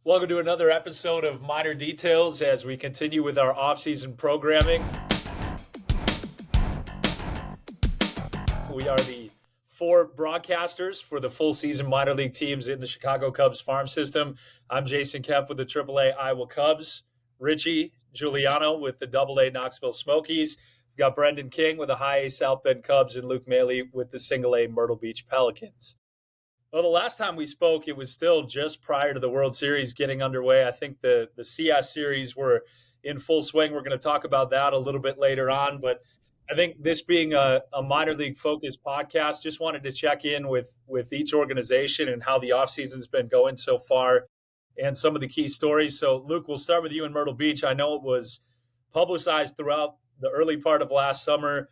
Welcome to another episode of Minor Details as we continue with our off-season programming. We are the four broadcasters for the full season minor league teams in the Chicago Cubs farm system. I'm Jason Kemp with the AAA Iowa Cubs, Richie Giuliano with the AA Knoxville Smokies. We've got Brendan King with the High A South Bend Cubs and Luke Maley with the Single A Myrtle Beach Pelicans. Well, the last time we spoke, it was still just prior to the World Series getting underway. I think the CS series were in full swing. We're going to talk about that a little bit later on. But I think this being a minor league focused podcast, just wanted to check in with each organization and how the offseason's been going so far and some of the key stories. So, Luke, we'll start with you in Myrtle Beach. I know it was publicized throughout the early part of last summer,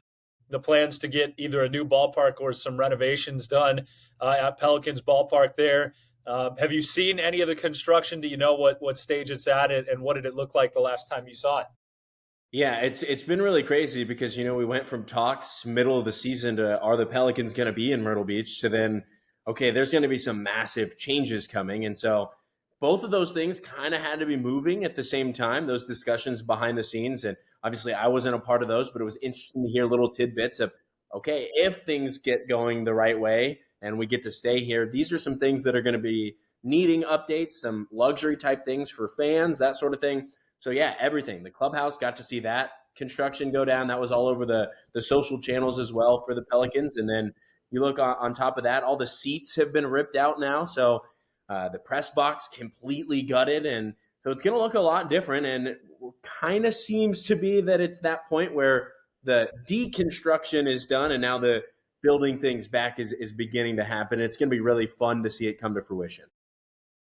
the plans to get either a new ballpark or some renovations done at Pelicans ballpark there. Have you seen any of the construction? Do you know what stage it's at, and what did it look like the last time you saw it? Yeah, it's been really crazy because, we went from talks middle of the season to are the Pelicans going to be in Myrtle Beach to then, okay, there's going to be some massive changes coming. And so both of those things kind of had to be moving at the same time, those discussions behind the scenes. And obviously I wasn't a part of those, but it was interesting to hear little tidbits of, okay, if things get going the right way and we get to stay here, these are some things that are going to be needing updates, some luxury type things for fans, that sort of thing. So yeah, everything. The clubhouse got to see that construction go down. That was all over the social channels as well for the Pelicans. And then you look on top of that, all the seats have been ripped out now. So the press box completely gutted. And so it's going to look a lot different. And it kind of seems to be that it's that point where the deconstruction is done and now the building things back is beginning to happen. It's going to be really fun to see it come to fruition.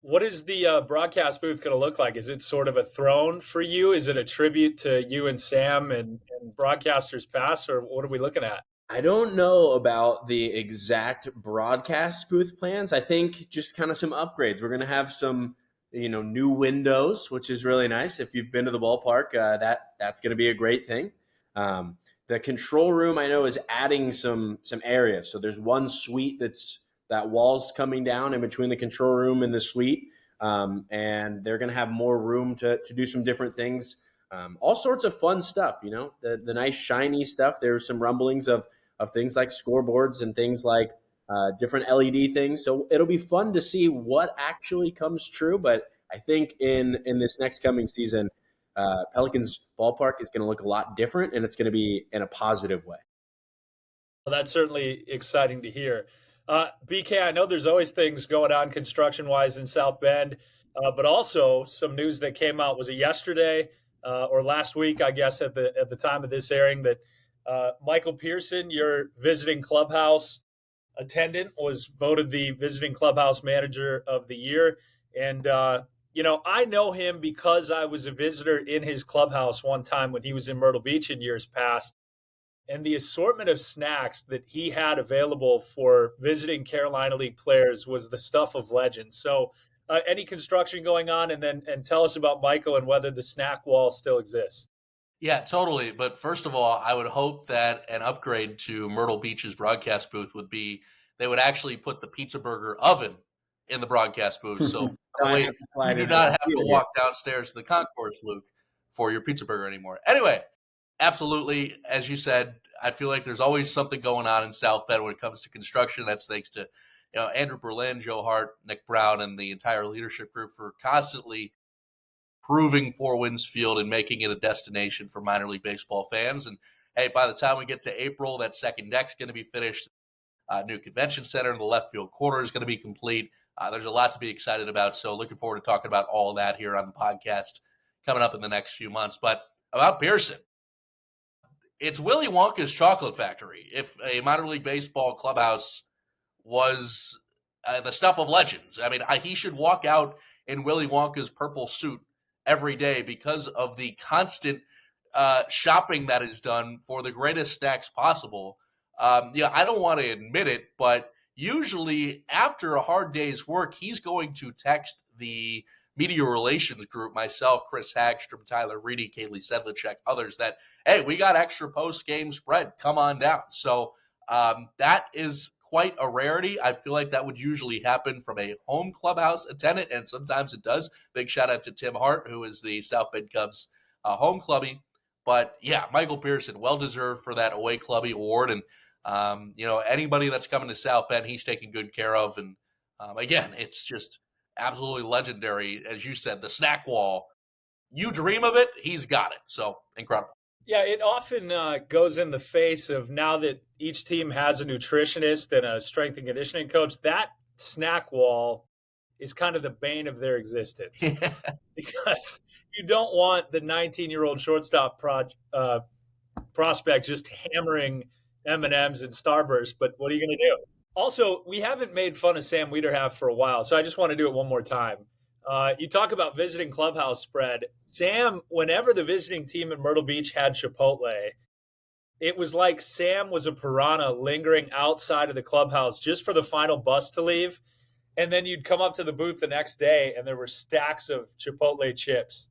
What is the broadcast booth going to look like? Is it sort of a throne for you? Is it a tribute to you and Sam and broadcasters past, or what are we looking at? I don't know about the exact broadcast booth plans. I think just kind of some upgrades. We're going to have some, new windows, which is really nice. If you've been to the ballpark, that's going to be a great thing. The control room I know is adding some areas. So there's one suite that wall's coming down in between the control room and the suite. And they're going to have more room to do some different things. All sorts of fun stuff, the nice shiny stuff. There's some rumblings of things like scoreboards and things like different LED things. So it'll be fun to see what actually comes true. But I think in this next coming season, Pelicans ballpark is going to look a lot different, and it's going to be in a positive way. Well, that's certainly exciting to hear. BK, I know there's always things going on construction-wise in South Bend, but also some news that came out, was it yesterday or last week, I guess, at the time of this airing, that Michael Pearson, your visiting clubhouse attendant, was voted the visiting clubhouse manager of the year. And, I know him because I was a visitor in his clubhouse one time when he was in Myrtle Beach in years past. And the assortment of snacks that he had available for visiting Carolina League players was the stuff of legend. So any construction going on, and tell us about Michael and whether the snack wall still exists. Yeah, totally. But first of all, I would hope that an upgrade to Myrtle Beach's broadcast booth would be they would actually put the pizza burger oven in the broadcast booth. So you do not have to walk downstairs to the concourse, Luke, for your pizza burger anymore. Anyway, absolutely. As you said, I feel like there's always something going on in South Bend when it comes to construction. That's thanks to Andrew Berlin, Joe Hart, Nick Brown, and the entire leadership group for constantly proving Four Winds Field and making it a destination for minor league baseball fans. And hey, by the time we get to April, that second deck's going to be finished. New convention center in the left field corner is going to be complete. There's a lot to be excited about. So looking forward to talking about all of that here on the podcast coming up in the next few months. But about Pearson, it's Willy Wonka's chocolate factory. If a minor league baseball clubhouse was the stuff of legends, I mean, he should walk out in Willy Wonka's purple suit every day because of the constant shopping that is done for the greatest snacks possible. I don't want to admit it, but usually after a hard day's work, he's going to text the media relations group, myself, Chris Hagstrom, Tyler Reedy, Kaylee Sedlicek, others, that, hey, we got extra post-game spread. Come on down. So that is quite a rarity. I feel like that would usually happen from a home clubhouse attendant, and sometimes it does. Big shout out to Tim Hart, who is the South Bend Cubs home clubby. But yeah, Michael Pearson, well deserved for that away clubby award. And anybody that's coming to South Bend, he's taken good care of. And again, it's just absolutely legendary. As you said, the snack wall, you dream of it, he's got it. So incredible. Yeah, it often goes in the face of, now that each team has a nutritionist and a strength and conditioning coach, that snack wall is kind of the bane of their existence. Because you don't want the 19-year-old shortstop prospect just hammering M&Ms and Starburst, but what are you going to do? Also, we haven't made fun of Sam Wiederhaft for a while, so I just want to do it one more time. You talk about visiting clubhouse spread. Sam, whenever the visiting team in Myrtle Beach had Chipotle, it was like Sam was a piranha lingering outside of the clubhouse just for the final bus to leave. And then you'd come up to the booth the next day and there were stacks of Chipotle chips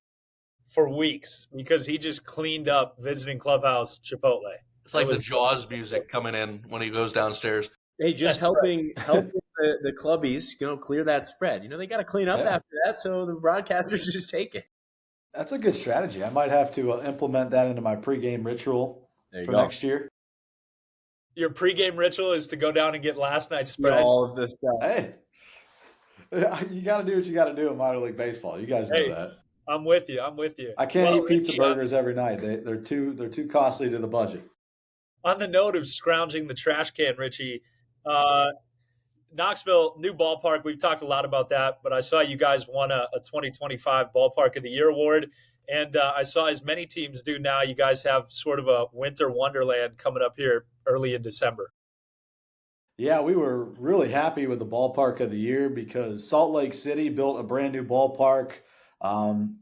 for weeks because he just cleaned up visiting clubhouse Chipotle. It's like the Jaws music coming in when he goes downstairs. Hey, just helping the clubbies, clear that spread. They got to clean up after that, so the broadcasters just take it. That's a good strategy. I might have to implement that into my pregame ritual for next year. Your pregame ritual is to go down and get last night's spread. All of this stuff. Hey, you got to do what you got to do in minor league baseball. You guys know that. I'm with you. I can't eat pizza burgers every night. They're too costly to the budget. On the note of scrounging the trash can, Richie, Knoxville, new ballpark. We've talked a lot about that, but I saw you guys won a 2025 Ballpark of the Year award. And I saw, as many teams do now, you guys have sort of a winter wonderland coming up here early in December. Yeah, we were really happy with the Ballpark of the Year because Salt Lake City built a brand new ballpark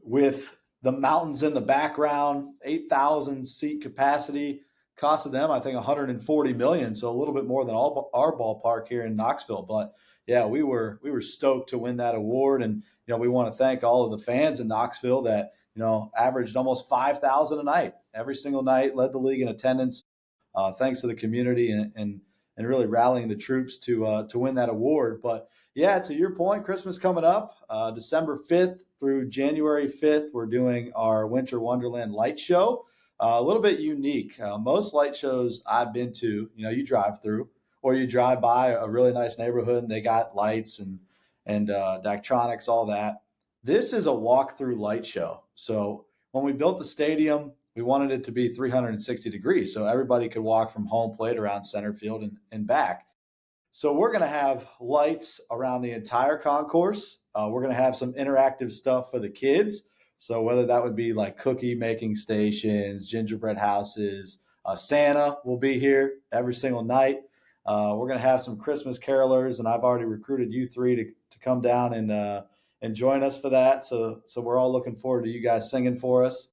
with the mountains in the background, 8,000 seat capacity. Costed them, I think, $140 million, so a little bit more than our ballpark here in Knoxville. But yeah, we were stoked to win that award, and we want to thank all of the fans in Knoxville that averaged almost 5,000 a night every single night, led the league in attendance. Thanks to the community and really rallying the troops to win that award. But yeah, to your point, Christmas coming up, December 5th through January 5th, we're doing our Winter Wonderland Light Show. A little bit unique. Most light shows I've been to, you drive through or you drive by a really nice neighborhood and they got lights and Daktronics, all that. This is a walk-through light show. So when we built the stadium, we wanted it to be 360 degrees so everybody could walk from home plate around center field and back. So we're going to have lights around the entire concourse. We're going to have some interactive stuff for the kids. So whether that would be like cookie making stations, gingerbread houses, Santa will be here every single night. We're going to have some Christmas carolers, and I've already recruited you three to come down and join us for that. So we're all looking forward to you guys singing for us,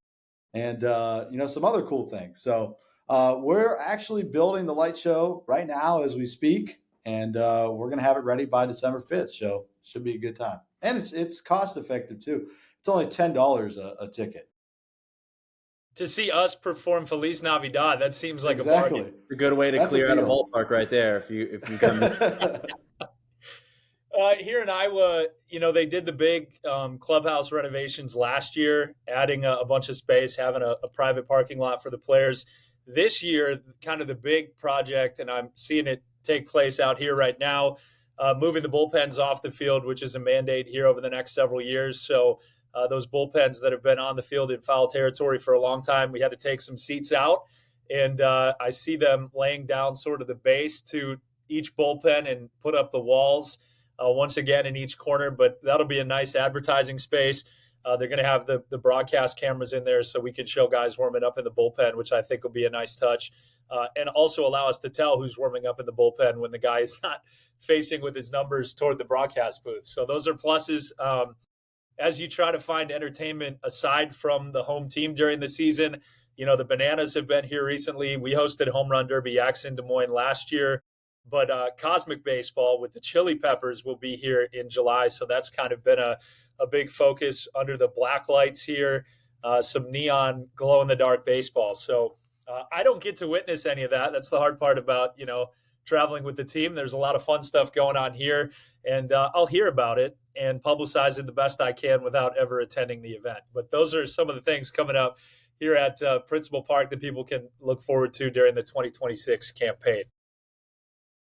and some other cool things. So we're actually building the light show right now as we speak, and we're going to have it ready by December 5th. So should be a good time, and it's cost effective too. It's only $10 a ticket. To see us perform Feliz Navidad, that seems like a bargain. A good way to clear out a ballpark right there if you come. Here in Iowa, they did the big clubhouse renovations last year, adding a bunch of space, having a private parking lot for the players. This year, kind of the big project, and I'm seeing it take place out here right now, moving the bullpens off the field, which is a mandate here over the next several years. So those bullpens that have been on the field in foul territory for a long time, we had to take some seats out. And I see them laying down sort of the base to each bullpen and put up the walls once again in each corner. But that'll be a nice advertising space. They're going to have the broadcast cameras in there so we can show guys warming up in the bullpen, which I think will be a nice touch. And also allow us to tell who's warming up in the bullpen when the guy is not facing with his numbers toward the broadcast booth. So those are pluses. As you try to find entertainment aside from the home team during the season, the Bananas have been here recently. We hosted Home Run Derby X in Des Moines last year, but Cosmic Baseball with the Chili Peppers will be here in July. So that's kind of been a big focus under the black lights here, some neon glow in the dark baseball. So I don't get to witness any of that. That's the hard part about, traveling with the team. There's a lot of fun stuff going on here, and I'll hear about it and publicize it the best I can without ever attending the event. But those are some of the things coming up here at Principal Park that people can look forward to during the 2026 campaign.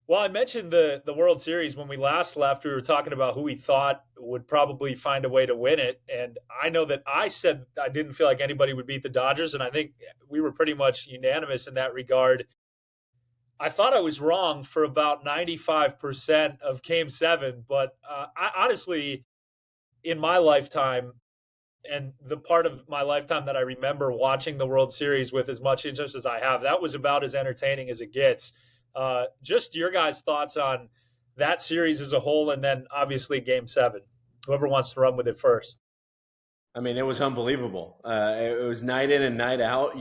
Well, I mentioned the World Series when we last left. We were talking about who we thought would probably find a way to win it. And I know that I said I didn't feel like anybody would beat the Dodgers. And I think we were pretty much unanimous in that regard. I thought I was wrong for about 95% of Game 7. But I honestly, in my lifetime, and the part of my lifetime that I remember watching the World Series with as much interest as I have, that was about as entertaining as it gets. Just your guys' thoughts on that series as a whole, and then obviously Game 7. Whoever wants to run with it first. I mean, it was unbelievable. It was night in and night out.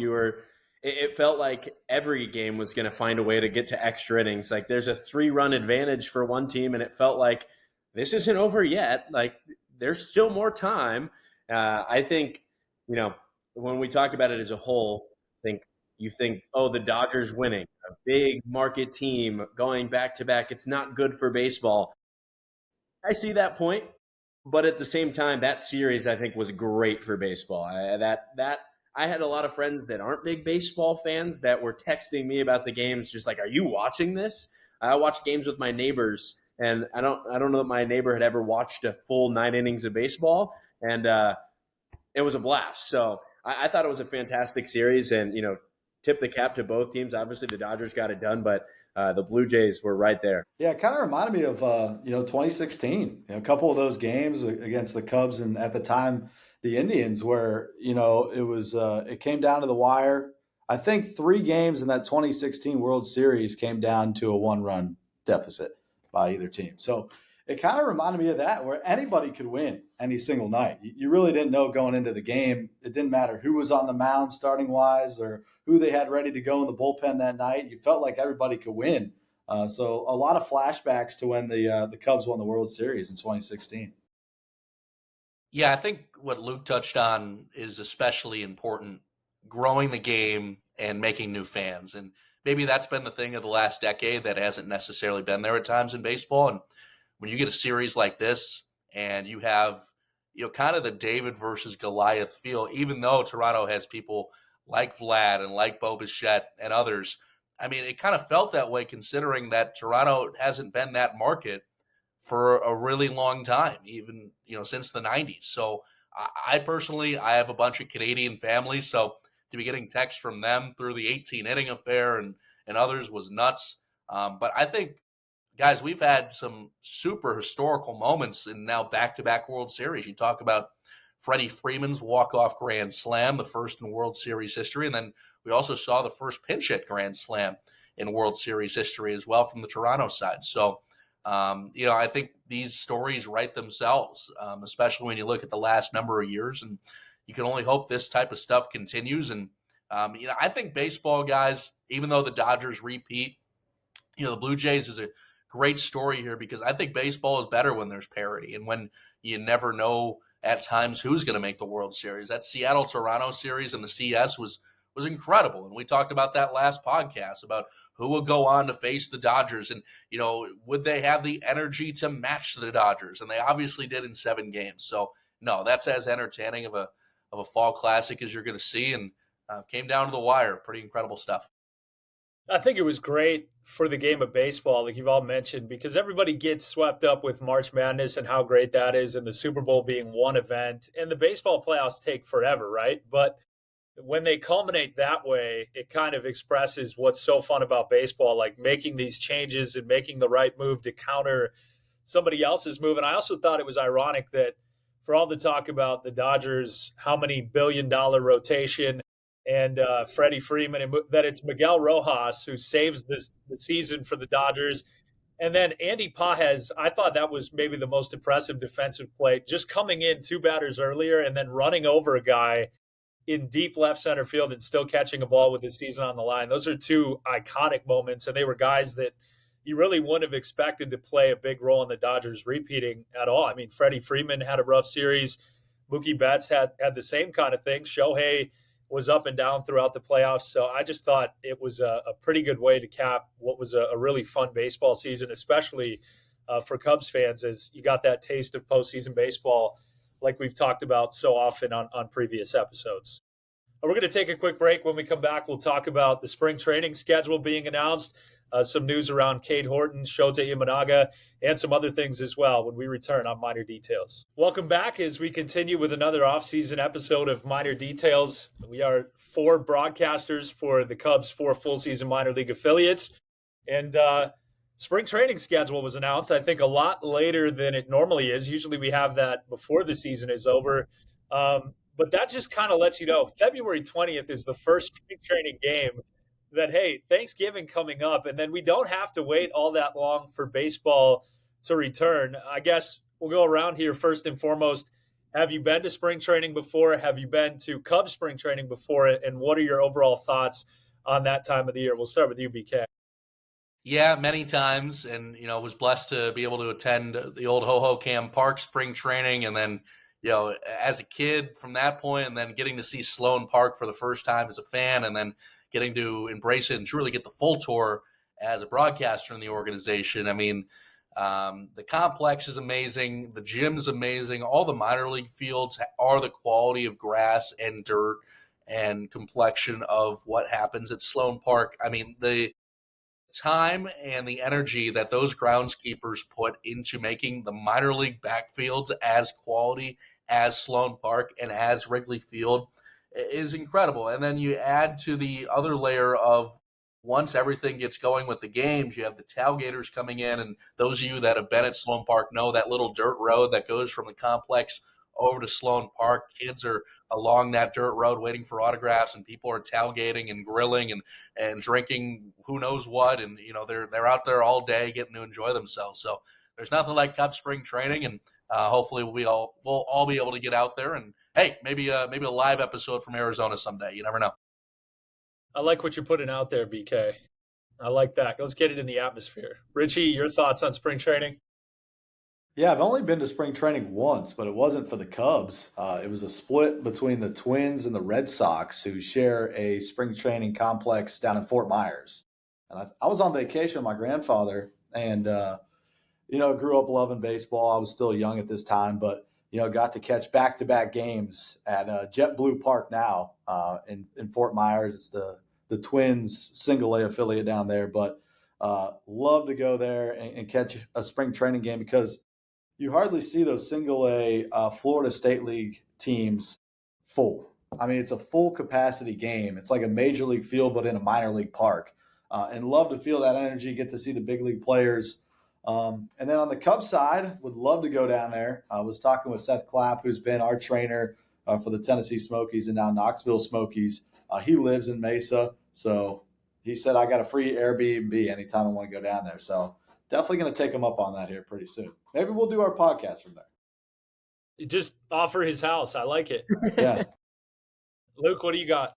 It felt like every game was going to find a way to get to extra innings. Like there's a 3-run advantage for one team, and it felt like this isn't over yet. Like there's still more time. I think, when we talk about it as a whole, you think, oh, the Dodgers winning, a big market team going back to back. It's not good for baseball. I see that point, but at the same time, that series I think was great for baseball. I had a lot of friends that aren't big baseball fans that were texting me about the games, just like, "Are you watching this?" I watched games with my neighbors, and I don't know that my neighbor had ever watched a full 9 innings of baseball, and it was a blast. So I thought it was a fantastic series, and tip the cap to both teams. Obviously, the Dodgers got it done, but the Blue Jays were right there. Yeah, it kind of reminded me of 2016. A couple of those games against the Cubs and at the time the Indians, where it came down to the wire. I think 3 games in that 2016 World Series came down to a 1-run deficit by either team. So it kind of reminded me of that, where anybody could win any single night. You really didn't know going into the game. It didn't matter who was on the mound starting wise or who they had ready to go in the bullpen that night. You felt like everybody could win. So a lot of flashbacks to when the Cubs won the World Series in 2016. Yeah, I think what Luke touched on is especially important, growing the game and making new fans. And maybe that's been the thing of the last decade that hasn't necessarily been there at times in baseball. And when you get a series like this and you have, kind of the David versus Goliath feel, even though Toronto has people like Vlad and like Bo Bichette and others, I mean, it kind of felt that way considering that Toronto hasn't been that market for a really long time, even, since the 90s. So I personally, I have a bunch of Canadian families, so to be getting texts from them through the 18-inning affair and others was nuts. But I think, guys, we've had some super historical moments in now back-to-back World Series. You talk about Freddie Freeman's walk-off grand slam, the first in World Series history, and then we also saw the first pinch hit grand slam in World Series history as well from the Toronto side. So, I think these stories write themselves, especially when you look at the last number of years, and you can only hope this type of stuff continues. And, I think baseball, guys, even though the Dodgers repeat, the Blue Jays is a great story here because I think baseball is better when there's parity and when you never know at times who's going to make the World Series. That Seattle-Toronto series in the CS was incredible. And we talked about that last podcast about who will go on to face the Dodgers and, would they have the energy to match the Dodgers? And they obviously did in 7 games. So, no, that's as entertaining of a fall classic as you're going to see, and came down to the wire. Pretty incredible stuff. I think it was great for the game of baseball, like you've all mentioned, because everybody gets swept up with March Madness and how great that is, and the Super Bowl being one event, and the baseball playoffs take forever, right? But when they culminate that way, it kind of expresses what's so fun about baseball, like making these changes and making the right move to counter somebody else's move. And I also thought it was ironic that for all the talk about the Dodgers, how many billion-dollar rotation and Freddie Freeman, and that it's Miguel Rojas who saves the season for the Dodgers. And then Andy Pajes, I thought that was maybe the most impressive defensive play, just coming in 2 batters earlier and then running over a guy in deep left center field and still catching a ball with the season on the line. Those are 2 iconic moments, and they were guys that you really wouldn't have expected to play a big role in the Dodgers repeating at all. I mean, Freddie Freeman had a rough series. Mookie Betts had the same kind of thing. Shohei was up and down throughout the playoffs. So I just thought it was a pretty good way to cap what was a really fun baseball season, especially for Cubs fans, as you got that taste of postseason baseball like we've talked about so often on previous episodes. We're going to take a quick break. When we come back, we'll talk about the spring training schedule being announced, some news around Cade Horton, Shota Imanaga, and some other things as well when we return on Minor Details. Welcome back as we continue with another offseason episode of Minor Details. We are 4 broadcasters for the Cubs' 4 full-season minor league affiliates. And spring training schedule was announced, I think, a lot later than it normally is. Usually we have that before the season is over. But that just kind of lets you know February 20th is the first spring training game that, hey, Thanksgiving coming up, and then we don't have to wait all that long for baseball to return. I guess we'll go around here first and foremost. Have you been to spring training before? Have you been to Cubs spring training before? And what are your overall thoughts on that time of the year? We'll start with you, BK. Yeah, many times, and was blessed to be able to attend the old Hohokam Park spring training, and then as a kid from that point, and then getting to see Sloan Park for the first time as a fan, and then getting to embrace it and truly get the full tour as a broadcaster in the organization. I mean, the complex is amazing. The gym is amazing. All the minor league fields are the quality of grass and dirt and complexion of what happens at Sloan Park. I mean, the time and the energy that those groundskeepers put into making the minor league backfields as quality as Sloan Park and as Wrigley Field is incredible. And then you add to the other layer of, once everything gets going with the games, you have the tailgaters coming in, and those of you that have been at Sloan Park know that little dirt road that goes from the complex over to Sloan Park. Kids are along that dirt road waiting for autographs, and people are tailgating and grilling and drinking who knows what, and they're out there all day getting to enjoy themselves. So there's nothing like Cubs spring training, and hopefully we'll all be able to get out there, and hey, maybe a live episode from Arizona someday. You never know. I like what you're putting out there, BK. I like that. Let's get it in the atmosphere. Richie, your thoughts on spring training? Yeah, I've only been to spring training once, but it wasn't for the Cubs. It was a split between the Twins and the Red Sox, who share a spring training complex down in Fort Myers. And I was on vacation with my grandfather, and grew up loving baseball. I was still young at this time, but got to catch back-to-back games at JetBlue Park now in Fort Myers. It's the Twins single A affiliate down there, but love to go there and catch a spring training game because you hardly see those single A Florida State League teams full. I mean, it's a full capacity game. It's like a major league field, but in a minor league park. And love to feel that energy, get to see the big league players. And then on the Cubs side, would love to go down there. I was talking with Seth Clapp, who's been our trainer for the Tennessee Smokies and now Knoxville Smokies. He lives in Mesa, so he said I got a free Airbnb anytime I want to go down there. So definitely going to take him up on that here pretty soon. Maybe we'll do our podcast from there. You just offer his house. I like it. Yeah. Luke, what do you got?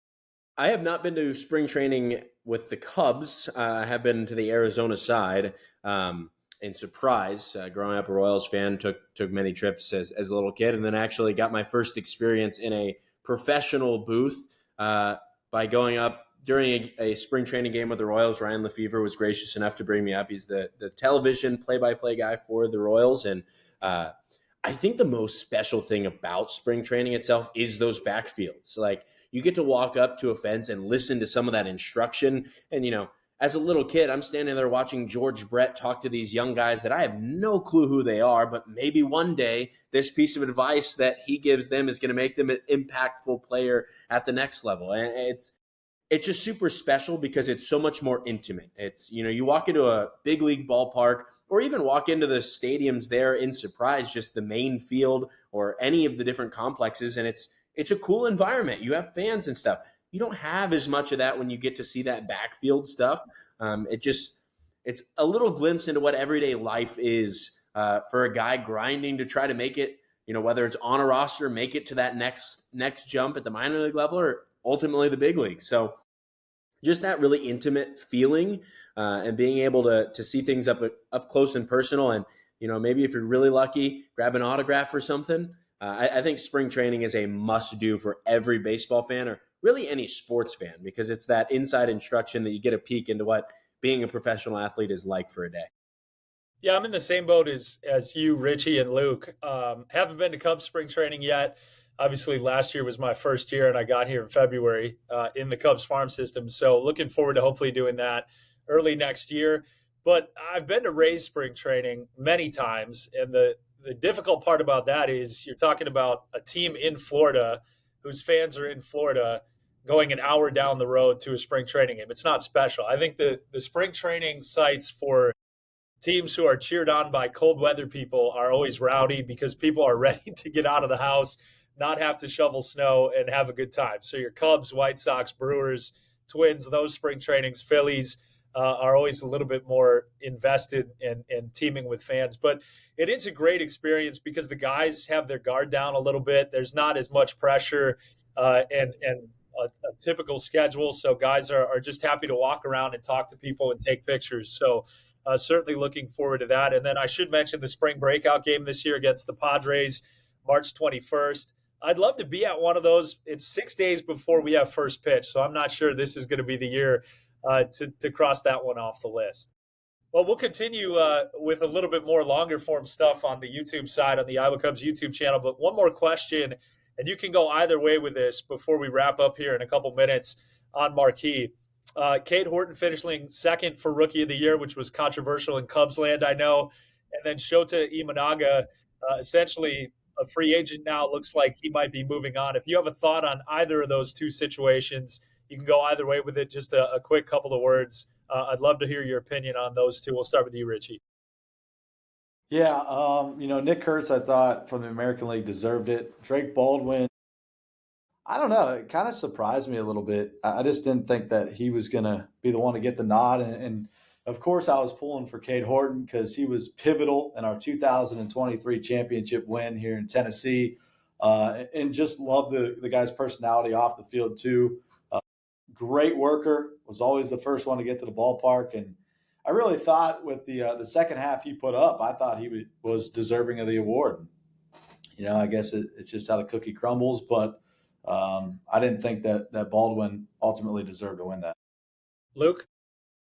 I have not been to spring training with the Cubs. I have been to the Arizona side. In surprise, growing up a Royals fan, took many trips as a little kid, and then actually got my first experience in a professional booth by going up during a spring training game with the Royals. Ryan Lefevre was gracious enough to bring me up. He's the television play-by-play guy for the Royals, and I think the most special thing about spring training itself is those backfields. Like, you get to walk up to a fence and listen to some of that instruction, and as a little kid, I'm standing there watching George Brett talk to these young guys that I have no clue who they are, but maybe one day this piece of advice that he gives them is going to make them an impactful player at the next level. And it's just super special because it's so much more intimate. It's, you walk into a big league ballpark or even walk into the stadiums there in Surprise, just the main field or any of the different complexes, and it's a cool environment. You have fans and stuff. You don't have as much of that when you get to see that backfield stuff. It's a little glimpse into what everyday life is for a guy grinding to try to make it, whether it's on a roster, make it to that next jump at the minor league level or ultimately the big league. So just that really intimate feeling and being able to see things up close and personal. And, maybe if you're really lucky, grab an autograph or something. I think spring training is a must do for every baseball fan or really any sports fan, because it's that inside instruction that you get a peek into what being a professional athlete is like for a day. Yeah, I'm in the same boat as you, Richie, and Luke. Haven't been to Cubs spring training yet. Obviously, last year was my first year, and I got here in February in the Cubs farm system. So looking forward to hopefully doing that early next year. But I've been to Rays spring training many times, and the difficult part about that is you're talking about a team in Florida whose fans are in Florida going an hour down the road to a spring training game. It's not special. I think the spring training sites for teams who are cheered on by cold weather people are always rowdy because people are ready to get out of the house, not have to shovel snow, and have a good time. So your Cubs, White Sox, Brewers, Twins, those spring trainings, Phillies are always a little bit more invested and teaming with fans. But it is a great experience because the guys have their guard down a little bit. There's not as much pressure and a typical schedule. So guys are just happy to walk around and talk to people and take pictures. So certainly looking forward to that. And then I should mention the spring breakout game this year against the Padres, March 21st. I'd love to be at one of those. It's 6 days before we have first pitch, so I'm not sure this is going to be the year to cross that one off the list. Well, we'll continue with a little bit more longer form stuff on the YouTube side, on the Iowa Cubs YouTube channel. But one more question, and you can go either way with this before we wrap up here in a couple minutes on Marquee. Cade Horton finishing second for Rookie of the Year, which was controversial in Cubs land, I know. And then Shota Imanaga, essentially a free agent now. Looks like he might be moving on. If you have a thought on either of those two situations, you can go either way with it. Just a quick couple of words. I'd love to hear your opinion on those two. We'll start with you, Richie. Yeah, Nick Kurtz, I thought from the American League deserved it. Drake Baldwin, I don't know. It kind of surprised me a little bit. I just didn't think that he was going to be the one to get the nod. And of course, I was pulling for Cade Horton because he was pivotal in our 2023 championship win here in Tennessee. And just love the guy's personality off the field, too. Great worker, was always the first one to get to the ballpark. And I really thought with the second half he put up, I thought he was deserving of the award. I guess it's just how the cookie crumbles, but I didn't think that Baldwin ultimately deserved to win that. Luke?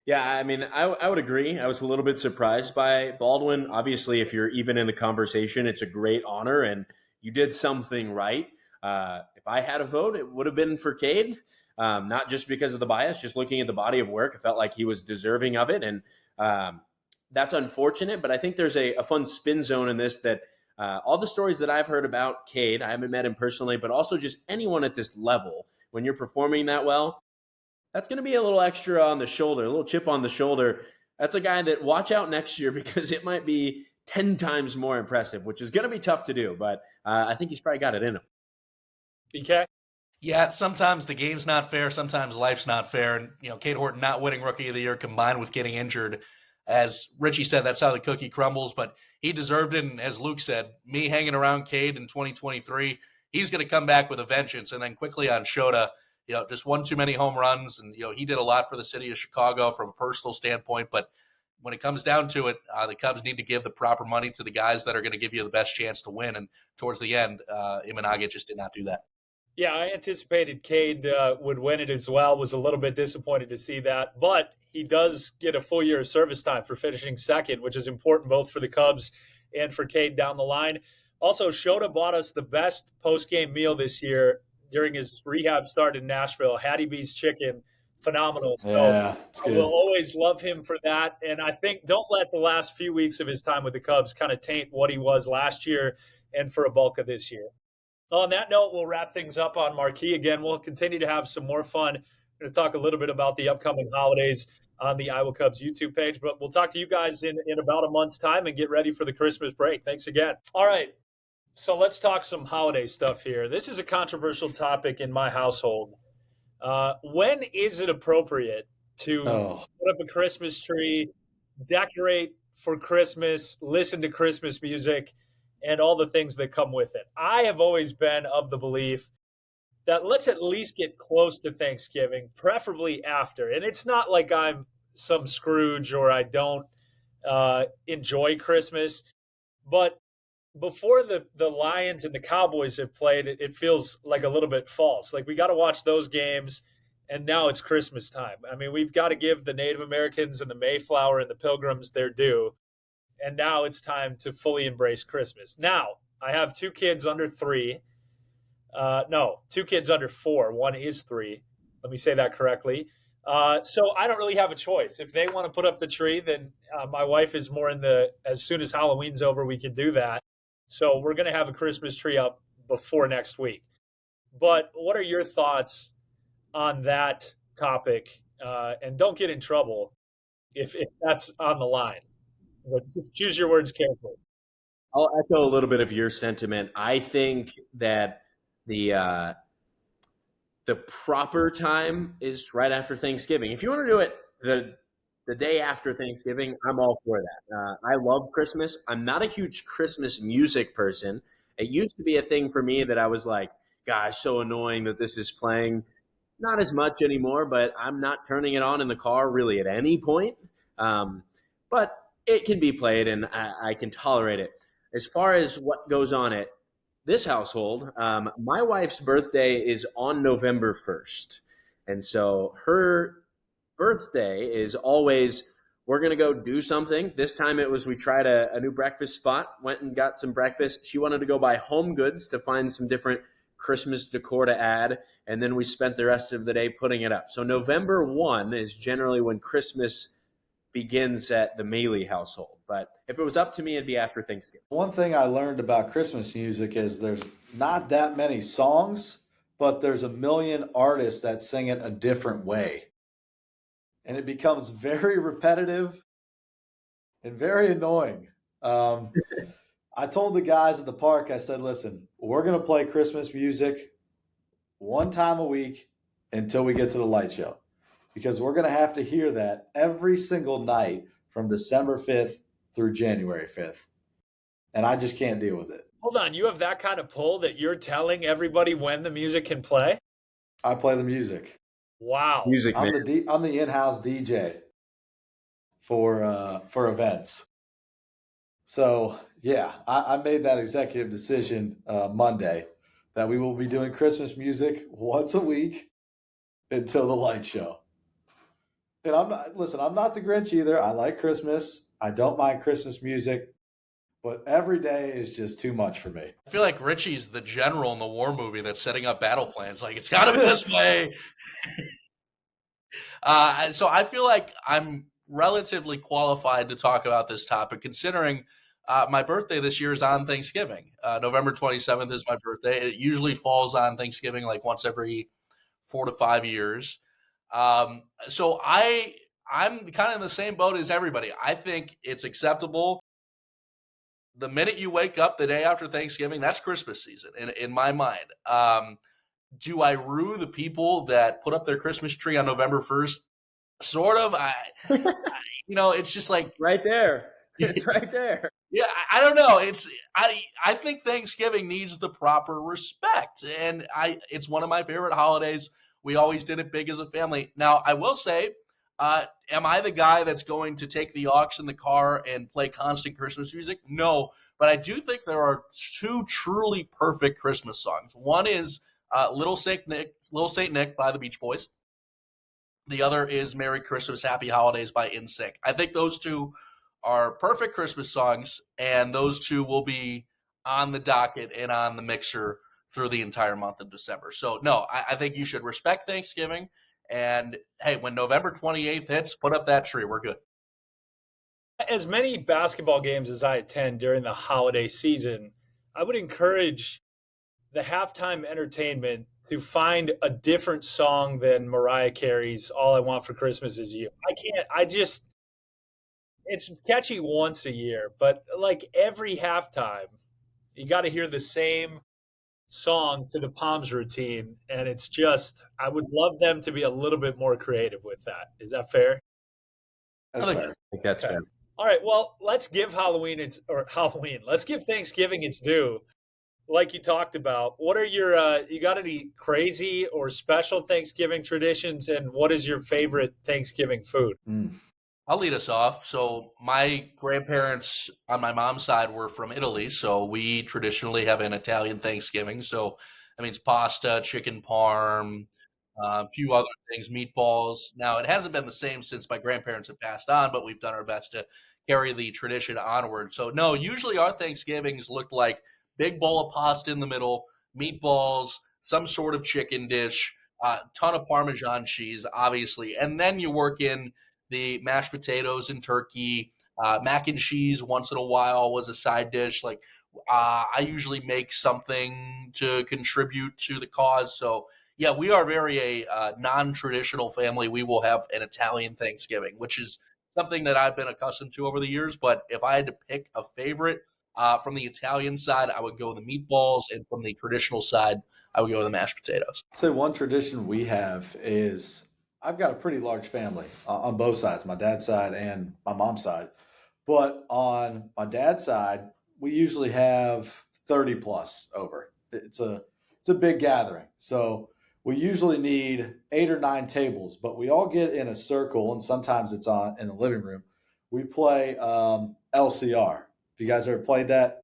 Yeah, I mean, I would agree. I was a little bit surprised by Baldwin. Obviously, if you're even in the conversation, it's a great honor, and you did something right. If I had a vote, it would have been for Cade, not just because of the bias, just looking at the body of work. I felt like he was deserving of it, and that's unfortunate, but I think there's a fun spin zone in this that all the stories that I've heard about Cade, I haven't met him personally, but also just anyone at this level, when you're performing that well, that's going to be a little extra on the shoulder, a little chip on the shoulder. That's a guy that watch out next year because it might be 10 times more impressive, which is going to be tough to do, but I think he's probably got it in him. BK? Yeah, sometimes the game's not fair. Sometimes life's not fair. And, Cade Horton not winning Rookie of the Year combined with getting injured, as Richie said, that's how the cookie crumbles. But he deserved it. And as Luke said, me hanging around Cade in 2023, he's going to come back with a vengeance. And then quickly on Shota, just one too many home runs. And, he did a lot for the city of Chicago from a personal standpoint. But when it comes down to it, the Cubs need to give the proper money to the guys that are going to give you the best chance to win. And towards the end, Imanaga just did not do that. Yeah, I anticipated Cade would win it as well. Was a little bit disappointed to see that. But he does get a full year of service time for finishing second, which is important both for the Cubs and for Cade down the line. Also, Shota bought us the best post-game meal this year during his rehab start in Nashville. Hattie B's chicken, phenomenal. So Yeah, it's good. we'll always love him for that. And I think don't let the last few weeks of his time with the Cubs kind of taint what he was last year and for a bulk of this year. On that note, we'll wrap things up on Marquee. Again, we'll continue to have some more fun. We're going to talk a little bit about the upcoming holidays on the Iowa Cubs YouTube page, but we'll talk to you guys in about a month's time and get ready for the Christmas break. Thanks again. All right, so let's talk some holiday stuff here. This is a controversial topic in my household. When is it appropriate to put up a Christmas tree, decorate for Christmas, listen to Christmas music, and all the things that come with it? I have always been of the belief that let's at least get close to Thanksgiving, preferably after. And it's not like I'm some Scrooge or I don't enjoy Christmas, but before the Lions and the Cowboys have played, it feels like a little bit false. Like we got to watch those games, and now it's Christmas time. I mean, we've got to give the Native Americans and the Mayflower and the Pilgrims their due, and now it's time to fully embrace Christmas. Now, I have two kids under 3. No, two kids under 4. One is 3. Let me say that correctly. So I don't really have a choice. If they want to put up the tree, then my wife is more in the, as soon as Halloween's over, we can do that. So we're going to have a Christmas tree up before next week. But what are your thoughts on that topic? And don't get in trouble if that's on the line. But just choose your words carefully. I'll echo a little bit of your sentiment. I think that the proper time is right after Thanksgiving. If you want to do it the day after Thanksgiving, I'm all for that. I love Christmas. I'm not a huge Christmas music person. It used to be a thing for me that I was like, gosh, so annoying that this is playing. Not as much anymore, but I'm not turning it on in the car really at any point. But it can be played, and I can tolerate it. As far as what goes on at this household, my wife's birthday is on November 1st. And so her birthday is always, we're going to go do something. This time it was, we tried a new breakfast spot, went and got some breakfast. She wanted to go buy home goods to find some different Christmas decor to add. And then we spent the rest of the day putting it up. So November 1 is generally when Christmas begins at the Maley household. But if it was up to me, it'd be after Thanksgiving. One thing I learned about Christmas music is there's not that many songs, but there's a million artists that sing it a different way. And it becomes very repetitive and very annoying. I told the guys at the park, I said, listen, we're going to play Christmas music one time a week until we get to the light show, because we're going to have to hear that every single night from December 5th through January 5th. And I just can't deal with it. Hold on, you have that kind of pull that you're telling everybody when the music can play? I play the music. Wow. Music, I'm man. I'm the in-house DJ for events. So yeah, I made that executive decision Monday that we will be doing Christmas music once a week until the light show. And I'm not the Grinch either. I like Christmas. I don't mind Christmas music, but every day is just too much for me. I feel like Richie's the general in the war movie that's setting up battle plans. Like, it's got to be this way. So I feel like I'm relatively qualified to talk about this topic, considering my birthday this year is on Thanksgiving. November 27th is my birthday. It usually falls on Thanksgiving like once every 4 to 5 years. So I'm kind of in the same boat as everybody. I think it's acceptable. The minute you wake up the day after Thanksgiving, that's Christmas season in my mind. Do I rue the people that put up their Christmas tree on November 1st? Sort of. It's just like Right there. It's right there. Yeah, I don't know. I think Thanksgiving needs the proper respect, and it's one of my favorite holidays. We always did it big as a family. Now, I will say, am I the guy that's going to take the aux in the car and play constant Christmas music? No, but I do think there are two truly perfect Christmas songs. One is Little Saint Nick by the Beach Boys. The other is Merry Christmas, Happy Holidays by NSYNC. I think those two are perfect Christmas songs, and those two will be on the docket and on the mixer through the entire month of December. So, no, I think you should respect Thanksgiving. And, hey, when November 28th hits, put up that tree. We're good. As many basketball games as I attend during the holiday season, I would encourage the halftime entertainment to find a different song than Mariah Carey's All I Want for Christmas Is You. It's catchy once a year, but like every halftime, you got to hear the same song to the Palms routine. And it's just, I would love them to be a little bit more creative with that. Is that fair? That's I think- fair. I think that's Okay. fair. All right. Well, let's give let's give Thanksgiving its due. Like you talked about, what are you got any crazy or special Thanksgiving traditions, and what is your favorite Thanksgiving food? I'll lead us off. So my grandparents on my mom's side were from Italy, so we traditionally have an Italian Thanksgiving. So that means pasta, chicken parm, a few other things, meatballs. Now it hasn't been the same since my grandparents have passed on, but we've done our best to carry the tradition onward. So no, usually our Thanksgivings look like big bowl of pasta in the middle, meatballs, some sort of chicken dish, a ton of Parmesan cheese, obviously, and then you work in the mashed potatoes and turkey. Mac and cheese once in a while was a side dish. Like I usually make something to contribute to the cause. So yeah, we are very a non-traditional family. We will have an Italian Thanksgiving, which is something that I've been accustomed to over the years. But if I had to pick a favorite from the Italian side, I would go with the meatballs, and from the traditional side, I would go with the mashed potatoes. So one tradition we have is I've got a pretty large family on both sides, my dad's side and my mom's side. But on my dad's side, we usually have 30 plus over. It's a big gathering. So we usually need 8 or 9 tables, but we all get in a circle, and sometimes it's on in the living room. We play LCR. If you guys ever played that,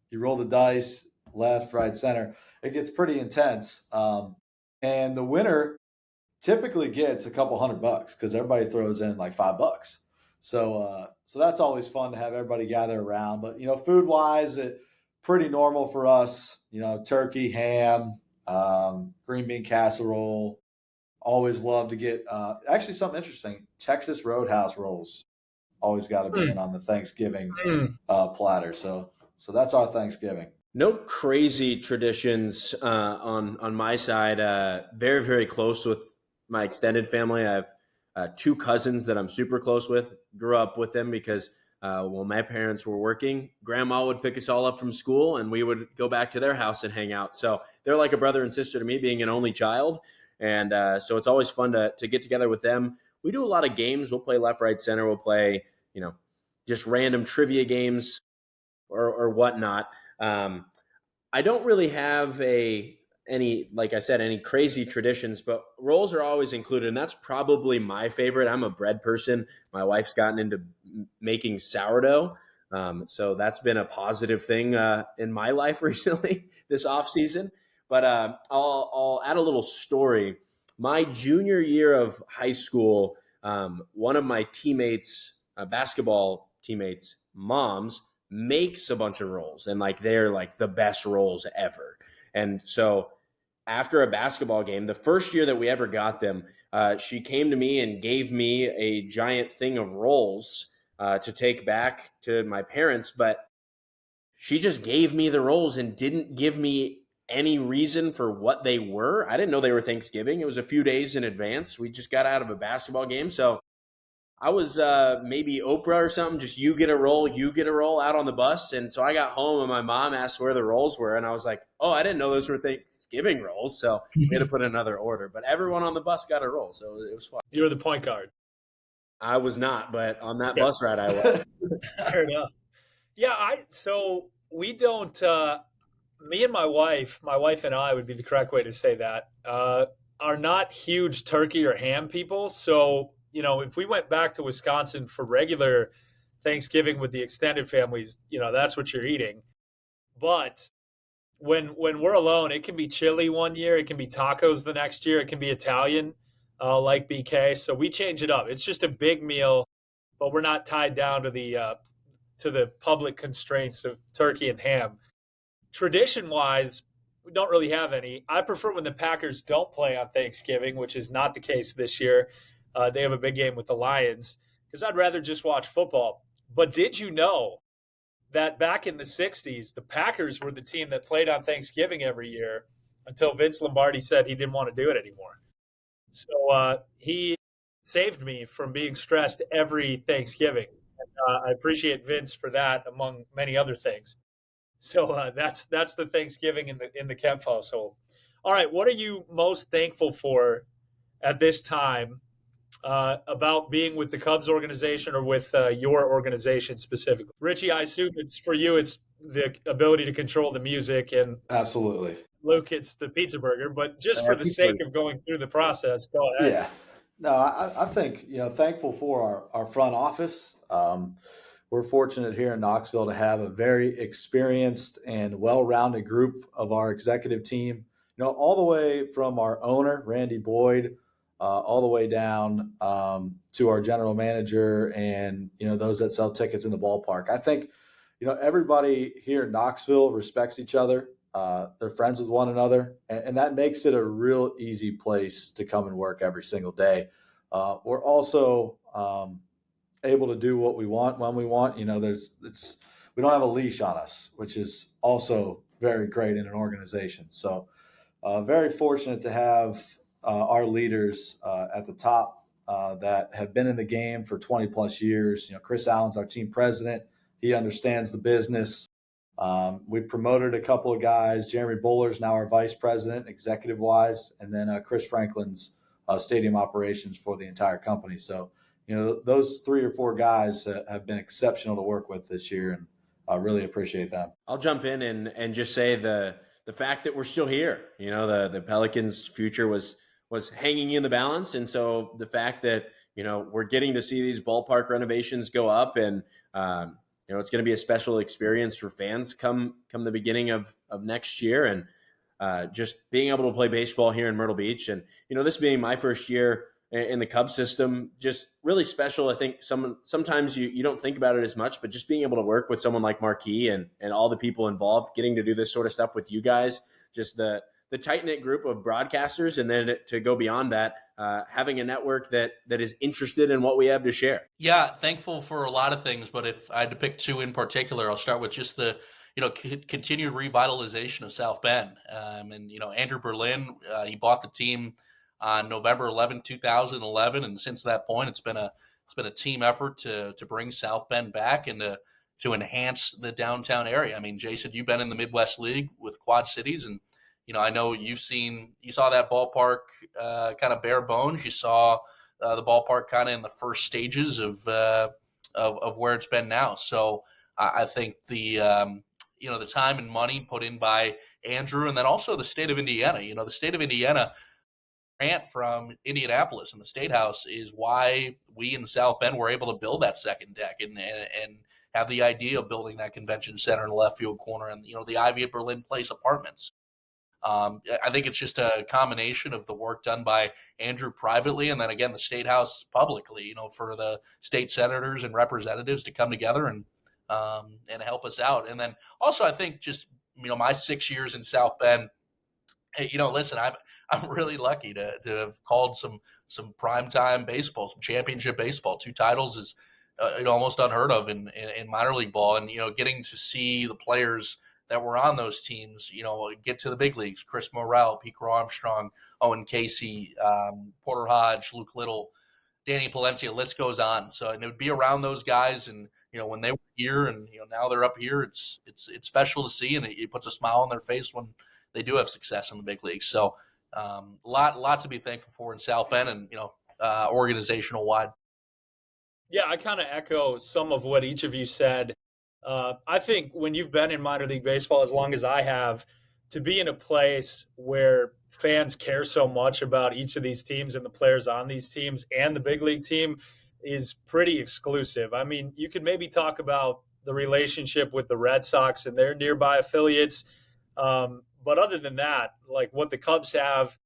you roll the dice, left, right, center. It gets pretty intense. And the winner typically gets a couple $100 because everybody throws in like $5. So that's always fun to have everybody gather around. But food wise, it pretty normal for us. Turkey, ham, green bean casserole. Always love to get actually something interesting. Texas Roadhouse rolls always got to be in on the Thanksgiving platter. So that's our Thanksgiving. No crazy traditions on my side. Very, very close with my extended family. I have 2 cousins that I'm super close with. Grew up with them because while my parents were working, grandma would pick us all up from school and we would go back to their house and hang out. So they're like a brother and sister to me, being an only child. And so it's always fun to get together with them. We do a lot of games. We'll play left, right, center. We'll play, just random trivia games or whatnot. I don't really have like I said, any crazy traditions, but rolls are always included. And that's probably my favorite. I'm a bread person. My wife's gotten into making sourdough. So that's been a positive thing in my life recently this off season. But I'll add a little story. My junior year of high school, one of my teammates, basketball teammates' moms, makes a bunch of rolls, and like they're like the best rolls ever. And so after a basketball game, the first year that we ever got them, she came to me and gave me a giant thing of rolls to take back to my parents. But she just gave me the rolls and didn't give me any reason for what they were. I didn't know they were Thanksgiving. It was a few days in advance. We just got out of a basketball game. So I was maybe Oprah or something, just you get a roll out on the bus. And so I got home and my mom asked where the rolls were. And I was like, oh, I didn't know those were Thanksgiving rolls. So we had to put another order. But everyone on the bus got a roll. So it was fun. You were the point guard. I was not, but on that bus ride I was. Fair enough. Yeah, so we don't me and my wife and I would be the correct way to say that, are not huge turkey or ham people. So if we went back to Wisconsin for regular Thanksgiving with the extended families, that's what you're eating. But when we're alone, it can be chili one year, it can be tacos the next year, it can be Italian, like BK. So we change it up. It's just a big meal, but we're not tied down to the public constraints of turkey and ham. Tradition-wise, we don't really have any. I prefer when the Packers don't play on Thanksgiving, which is not the case this year. They have a big game with the Lions, because I'd rather just watch football. But did you know that back in the 60s, the Packers were the team that played on Thanksgiving every year until Vince Lombardi said he didn't want to do it anymore? So he saved me from being stressed every Thanksgiving. And, I appreciate Vince for that, among many other things. So that's the Thanksgiving in the Kemp household. All right, what are you most thankful for at this time about being with the Cubs organization or with your organization specifically? Richie, I assume it's for you, it's the ability to control the music, and Absolutely. Luke, it's the pizza burger. But just for the sake of going through the process, go ahead. Yeah. No, I think, thankful for our front office. We're fortunate here in Knoxville to have a very experienced and well-rounded group of our executive team. All the way from our owner, Randy Boyd, all the way down to our general manager and those that sell tickets in the ballpark. I think everybody here in Knoxville respects each other. They're friends with one another, and that makes it a real easy place to come and work every single day. We're also able to do what we want when we want. We don't have a leash on us, which is also very great in an organization. So, very fortunate to have our leaders at the top that have been in the game for 20 plus years. Chris Allen's our team president. He understands the business. We promoted a couple of guys. Jeremy Bowler's now our vice president, executive wise, and then Chris Franklin's stadium operations for the entire company. So, those 3 or 4 guys have been exceptional to work with this year, and I really appreciate them. I'll jump in and just say the fact that we're still here. The Pelicans' future was hanging in the balance, and so the fact that we're getting to see these ballpark renovations go up, and it's going to be a special experience for fans come the beginning of next year, and just being able to play baseball here in Myrtle Beach, and this being my first year in the Cubs system, just really special. I think sometimes you don't think about it as much, but just being able to work with someone like Marquis and all the people involved, getting to do this sort of stuff with you guys, just the tight-knit group of broadcasters, and then to go beyond that, having a network that is interested in what we have to share. Yeah, thankful for a lot of things, but if I had to pick 2 in particular, I'll start with just the continued revitalization of South Bend. And Andrew Berlin, he bought the team on November 11, 2011, and since that point, it's been a team effort to bring South Bend back and to enhance the downtown area. I mean, Jason, you've been in the Midwest League with Quad Cities, and I know you saw that ballpark kind of bare bones. You saw the ballpark kind of in the first stages of where it's been now. So I think the time and money put in by Andrew, and then also the state of Indiana. The state of Indiana grant from Indianapolis and the State House is why we in South Bend were able to build that second deck and have the idea of building that convention center in the left field corner and the Ivy at Berlin Place apartments. I think it's just a combination of the work done by Andrew privately, and then again the State House publicly. For the state senators and representatives to come together and help us out. And then also I think just my 6 years in South Bend. Hey, listen, I'm really lucky to have called some primetime baseball, some championship baseball. 2 titles is almost unheard of in minor league ball, and getting to see the players that were on those teams, get to the big leagues. Chris Morrell, Pico Armstrong, Owen Casey, Porter Hodge, Luke Little, Danny Palencia, list goes on. So and it would be around those guys, and when they were here, and now they're up here. It's special to see, and it puts a smile on their face when they do have success in the big leagues. So lot to be thankful for in South Bend and organizational wide. Yeah, I kind of echo some of what each of you said. I think when you've been in minor league baseball as long as I have, to be in a place where fans care so much about each of these teams and the players on these teams and the big league team is pretty exclusive. I mean, you could maybe talk about the relationship with the Red Sox and their nearby affiliates. But other than that, like what the Cubs have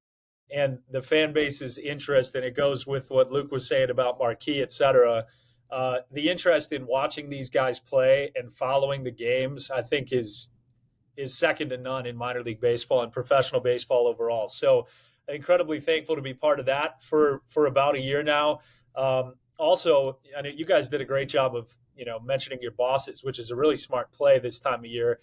and the fan base's interest, and it goes with what Luke was saying about Marquis, et cetera, the interest in watching these guys play and following the games, I think is second to none in minor league baseball and professional baseball overall. So incredibly thankful to be part of that for about a year now. Also, I know you guys did a great job of, mentioning your bosses, which is a really smart play this time of year.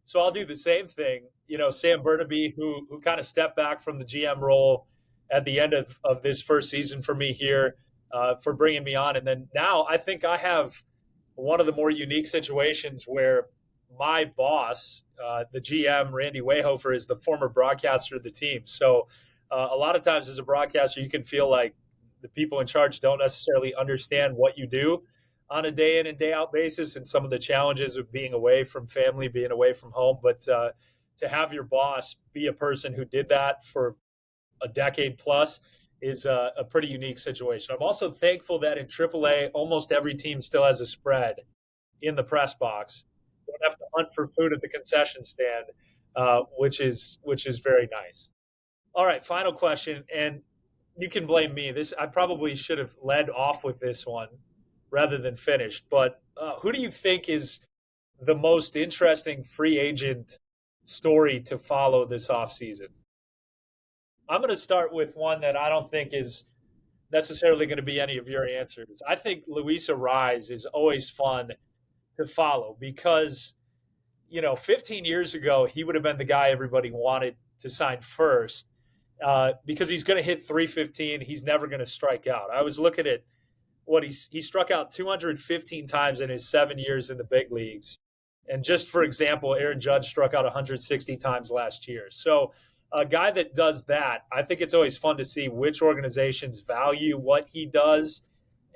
So I'll do the same thing. Sam Burnaby, who kind of stepped back from the GM role at the end of this first season for me here, for bringing me on. And then now I think I have one of the more unique situations where my boss, the GM, Randy Wayhofer, is the former broadcaster of the team. So a lot of times as a broadcaster, you can feel like the people in charge don't necessarily understand what you do on a day in and day out basis and some of the challenges of being away from family, being away from home. But to have your boss be a person who did that for a decade plus is a pretty unique situation. I'm also thankful that in AAA, almost every team still has a spread in the press box. You don't have to hunt for food at the concession stand, which is very nice. All right, final question, and you can blame me. This I probably should have led off with this one rather than finished. But who do you think is the most interesting free agent story to follow this offseason? I'm going to start with one that I don't think is necessarily going to be any of your answers. I think Luis Rise is always fun to follow because, 15 years ago, he would have been the guy everybody wanted to sign first because he's going to hit 315. He's never going to strike out. I was looking at what he struck out 215 times in his 7 years in the big leagues. And just for example, Aaron Judge struck out 160 times last year. So a guy that does that, I think it's always fun to see which organizations value what he does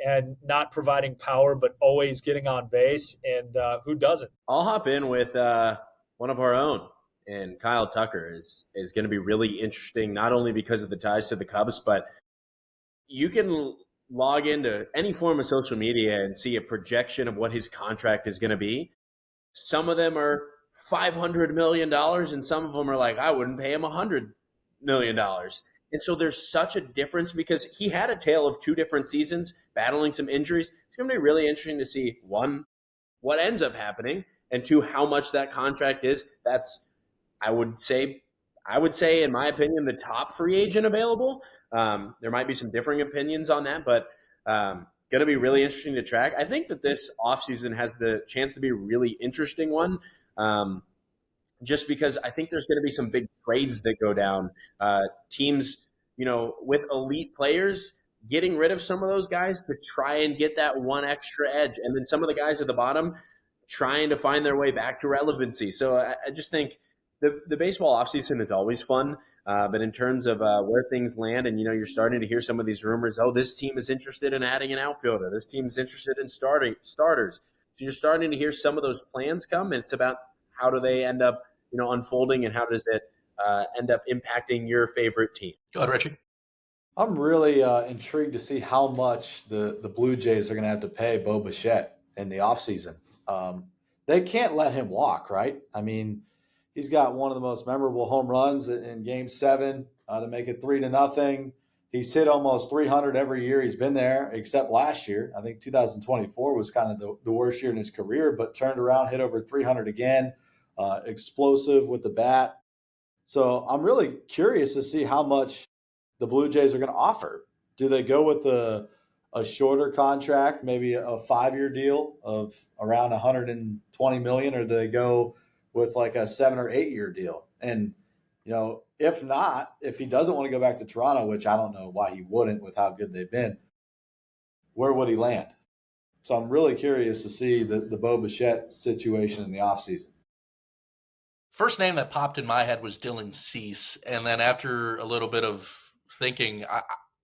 and not providing power, but always getting on base, and who doesn't. I'll hop in with one of our own, and Kyle Tucker is going to be really interesting, not only because of the ties to the Cubs, but you can log into any form of social media and see a projection of what his contract is going to be. Some of them are $500 million, and some of them are like, I wouldn't pay him $100 million. And so there's such a difference because he had a tale of two different seasons battling some injuries. It's going to be really interesting to see, one, what ends up happening, and two, how much that contract is. That's, I would say, in my opinion, the top free agent available. There might be some differing opinions on that, but going to be really interesting to track. I think that this offseason has the chance to be a really interesting one. Just because I think there's going to be some big trades that go down. Teams, with elite players, getting rid of some of those guys to try and get that one extra edge. And then some of the guys at the bottom trying to find their way back to relevancy. So I just think the baseball offseason is always fun. But in terms of where things land, and, you're starting to hear some of these rumors, this team is interested in adding an outfielder. This team is interested in starters. So you're starting to hear some of those plans come, and it's about how do they end up unfolding, and how does it end up impacting your favorite team? Go ahead, Richie. I'm really intrigued to see how much the Blue Jays are going to have to pay Bo Bichette in the offseason. They can't let him walk, right? I mean, he's got one of the most memorable home runs in Game 7 to make it 3-0. He's hit almost 300 every year he's been there, except last year. I think 2024 was kind of the worst year in his career, but turned around, hit over 300 again. Explosive with the bat. So I'm really curious to see how much the Blue Jays are going to offer. Do they go with a shorter contract, maybe a 5-year deal of around $120 million, or do they go with like a 7 or 8 year deal? And, if not, if he doesn't want to go back to Toronto, which I don't know why he wouldn't with how good they've been, where would he land? So I'm really curious to see the Bo Bichette situation in the offseason. First name that popped in my head was Dylan Cease. And then after a little bit of thinking,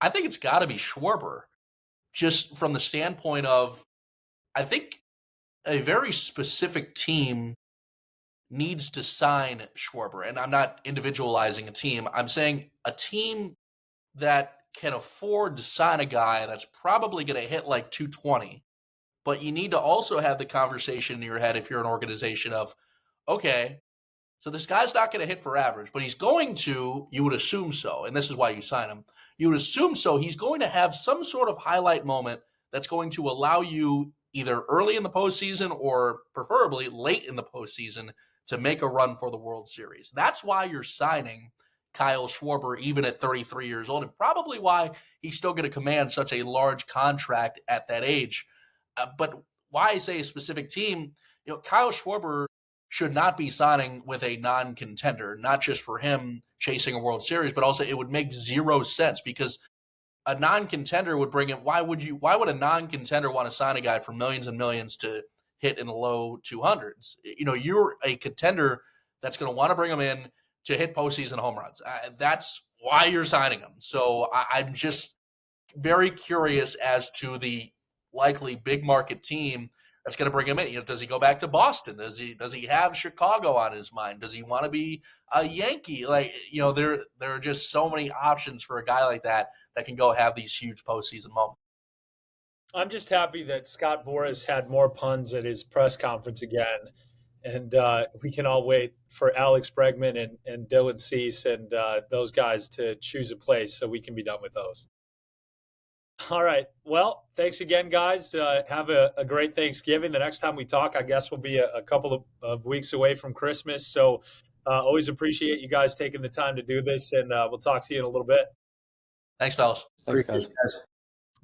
I think it's got to be Schwarber, just from the standpoint of, I think a very specific team needs to sign Schwarber. And I'm not individualizing a team. I'm saying a team that can afford to sign a guy that's probably going to hit like 220. But you need to also have the conversation in your head, if you're an organization, of, okay, so this guy's not going to hit for average, but he's going to, you would assume so, and this is why you sign him, you would assume so, he's going to have some sort of highlight moment that's going to allow you either early in the postseason or preferably late in the postseason to make a run for the World Series. That's why you're signing Kyle Schwarber even at 33 years old, and probably why he's still going to command such a large contract at that age. But why I say a specific team, Kyle Schwarber should not be signing with a non-contender, not just for him chasing a World Series, but also it would make zero sense because a non-contender would bring in, why would a non-contender want to sign a guy for millions and millions to hit in the low 200s? You're a contender that's going to want to bring him in to hit postseason home runs. That's why you're signing him. So I'm just very curious as to the likely big market team that's going to bring him in. Does he go back to Boston? Does he have Chicago on his mind? Does he want to be a Yankee? There are just so many options for a guy like that can go have these huge postseason moments. I'm just happy that Scott Boras had more puns at his press conference again. And we can all wait for Alex Bregman and Dylan Cease and those guys to choose a place so we can be done with those. All right. Well, thanks again, guys. Have a great Thanksgiving. The next time we talk, I guess we'll be a couple of weeks away from Christmas. So always appreciate you guys taking the time to do this, and we'll talk to you in a little bit. Thanks, fellas. Thanks, guys.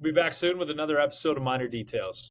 We'll be back soon with another episode of Minor Details.